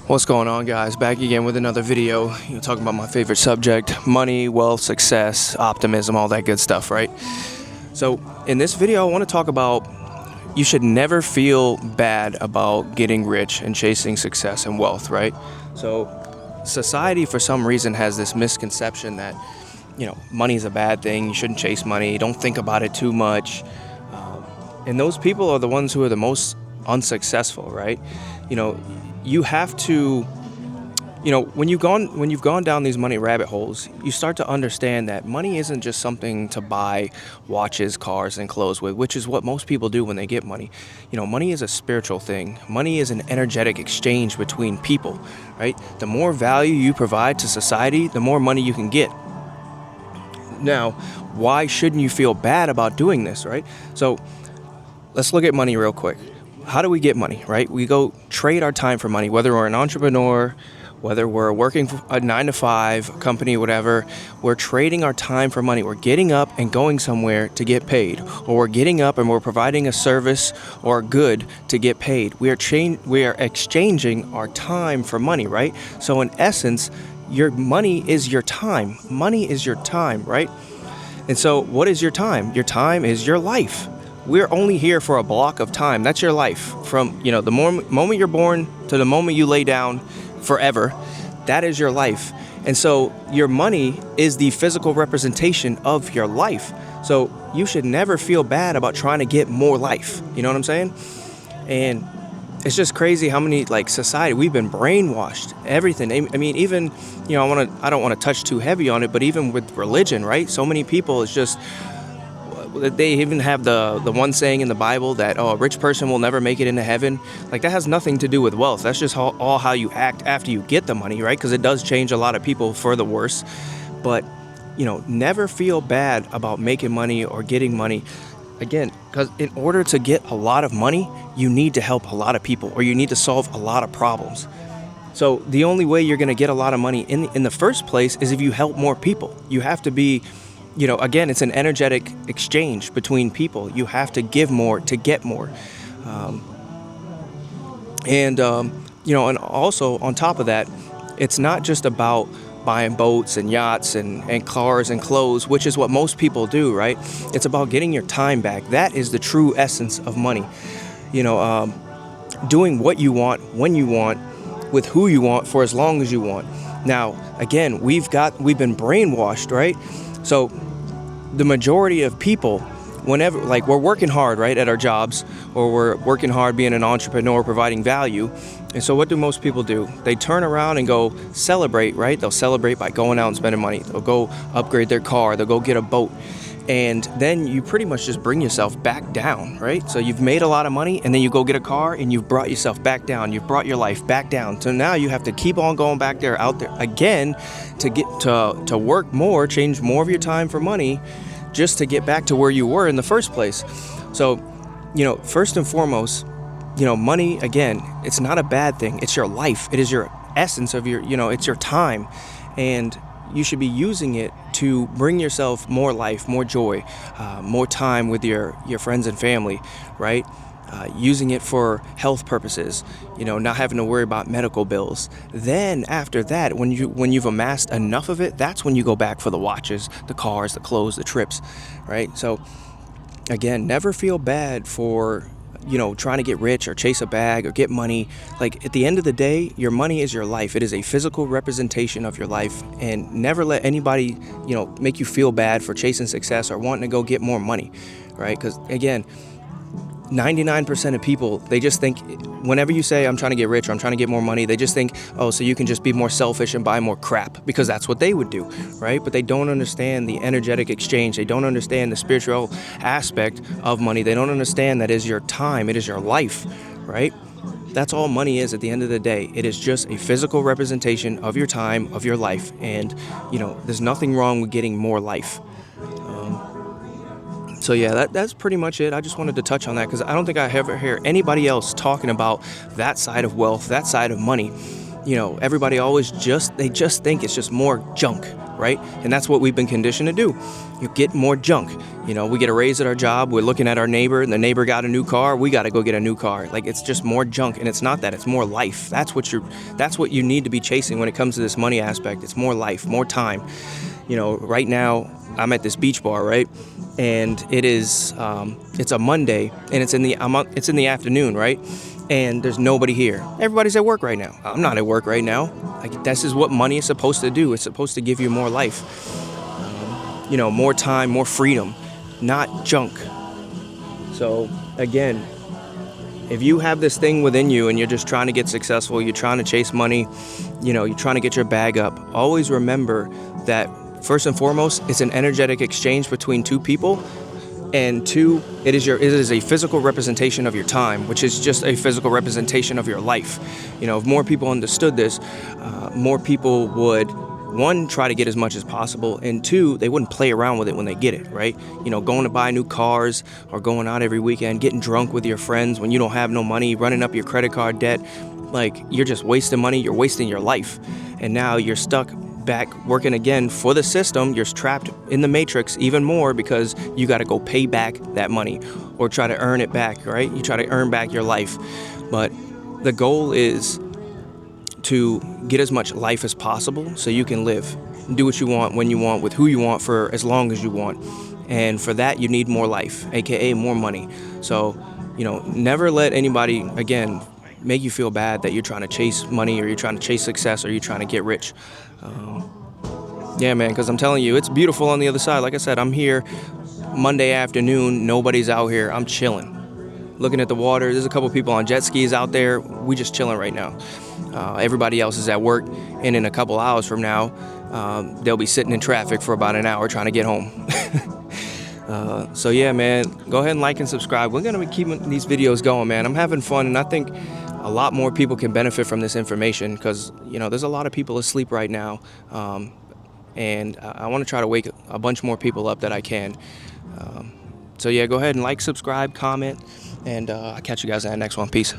What's going on, guys? Back again with another video, talking about my favorite subject: money, wealth, success, optimism, all that good stuff, right? So in this video I want to talk about you should never feel bad about getting rich and chasing success and wealth, right? So society for some reason has this misconception that money is a bad thing, you shouldn't chase money, don't think about it too much. And those people are the ones who are the most unsuccessful, right? You have to, when you've gone down these money rabbit holes, you start to understand that money isn't just something to buy watches, cars, and clothes with, which is what most people do when they get money. Money is a spiritual thing. Money is an energetic exchange between people, right? The more value you provide to society, the more money you can get. Now, why shouldn't you feel bad about doing this, right? So let's look at money real quick. How do we get money, right? We go trade our time for money, whether we're an entrepreneur, whether we're working for a 9-to-5 company, whatever. We're trading our time for money. We're getting up and going somewhere to get paid, or we're getting up and we're providing a service or a good to get paid. We are exchanging our time for money, right? So in essence, your money is your time. Money is your time, right? And so what is your time? Your time is your life. We're only here for a block of time. That's your life. From the moment you're born to the moment you lay down, forever. That is your life. And so your money is the physical representation of your life. So you should never feel bad about trying to get more life. You know what I'm saying? And it's just crazy how many, society, we've been brainwashed. Everything. I mean, even, I don't want to touch too heavy on it, but even with religion, right? So many people, it's just, they even have the one saying in the Bible that, a rich person will never make it into heaven. That has nothing to do with wealth. That's just all how you act after you get the money, right? Because it does change a lot of people for the worse. But, never feel bad about making money or getting money. Again, because in order to get a lot of money, you need to help a lot of people, or you need to solve a lot of problems. So the only way you're going to get a lot of money in the first place is if you help more people. You have to be... again, it's an energetic exchange between people. You have to give more to get more. And also on top of that, it's not just about buying boats and yachts and cars and clothes, which is what most people do, right? It's about getting your time back. That is the true essence of money. Doing what you want, when you want, with who you want, for as long as you want. Now, again, we've been brainwashed, right? So the majority of people, whenever, we're working hard, right, at our jobs, or we're working hard being an entrepreneur, providing value. And so what do most people do? They turn around and go celebrate, right? They'll celebrate by going out and spending money. They'll go upgrade their car. They'll go get a boat. And then you pretty much just bring yourself back down, right? So you've made a lot of money, and then you go get a car, and you've brought yourself back down. You've brought your life back down. So now you have to keep on going back there, out there again, to get to work more, change more of your time for money, just to get back to where you were in the first place. So, first and foremost, money, again, it's not a bad thing. It's your life. It is your essence of your, it's your time. And you should be using it to bring yourself more life, more joy, more time with your friends and family, right? Using it for health purposes, not having to worry about medical bills. Then after that, when you've amassed enough of it, that's when you go back for the watches, the cars, the clothes, the trips, right? So again, never feel bad for trying to get rich or chase a bag or get money. At the end of the day, your money is your life. It is a physical representation of your life, and never let anybody, make you feel bad for chasing success or wanting to go get more money, right? Because again, 99% of people, they just think, whenever you say, I'm trying to get rich or I'm trying to get more money, they just think, so you can just be more selfish and buy more crap, because that's what they would do, right? But they don't understand the energetic exchange. They don't understand the spiritual aspect of money. They don't understand that it is your time. It is your life, right? That's all money is at the end of the day. It is just a physical representation of your time, of your life. And, there's nothing wrong with getting more life. So yeah, that's pretty much it. I just wanted to touch on that because I don't think I ever hear anybody else talking about that side of wealth, that side of money. Everybody always they just think it's just more junk. right? And that's what we've been conditioned to do. You get more junk. You know, we get a raise at our job, we're looking at our neighbor, and the neighbor got a new car, we got to go get a new car. Like, it's just more junk, and it's not that, it's more life. That's what you need to be chasing when it comes to this money aspect. It's more life, more time. You know, right now I'm at this beach bar, right? And it is it's a Monday, and it's in the afternoon, right? And there's nobody here. Everybody's at work right now. I'm not at work right now. Like, this is what money is supposed to do. It's supposed to give you more life. You know, more time, more freedom, not junk. So again, if you have this thing within you and you're just trying to get successful, you're trying to chase money, you know, you're trying to get your bag up, always remember that first and foremost, it's an energetic exchange between two people. And two, it is a physical representation of your time, which is just a physical representation of your life. You know, if more people understood this, more people would, one, try to get as much as possible, and two, they wouldn't play around with it when they get it, right? You know, going to buy new cars or going out every weekend, getting drunk with your friends when you don't have no money, running up your credit card debt, like, you're just wasting money, you're wasting your life. And now you're stuck back working again for the system. You're trapped in the matrix even more because you got to go pay back that money or try to earn it back, right? You try to earn back your life. But the goal is to get as much life as possible so you can live, do what you want, when you want, with who you want, for as long as you want. And for that, you need more life, aka more money. So, you know, never let anybody, again, make you feel bad that you're trying to chase money or you're trying to chase success or you're trying to get rich. Yeah, man, because I'm telling you, it's beautiful on the other side. Like I said, I'm here Monday afternoon. Nobody's out here. I'm chilling, looking at the water. There's a couple people on jet skis out there. We just chilling right now. Everybody else is at work, and in a couple hours from now, they'll be sitting in traffic for about an hour trying to get home. So yeah, man, go ahead and like and subscribe. We're gonna be keeping these videos going, man. I'm having fun, and I think a lot more people can benefit from this information because, you know, there's a lot of people asleep right now, and I want to try to wake a bunch more people up that I can. So yeah, go ahead and like, subscribe, comment, and I'll catch you guys in the next one. Peace.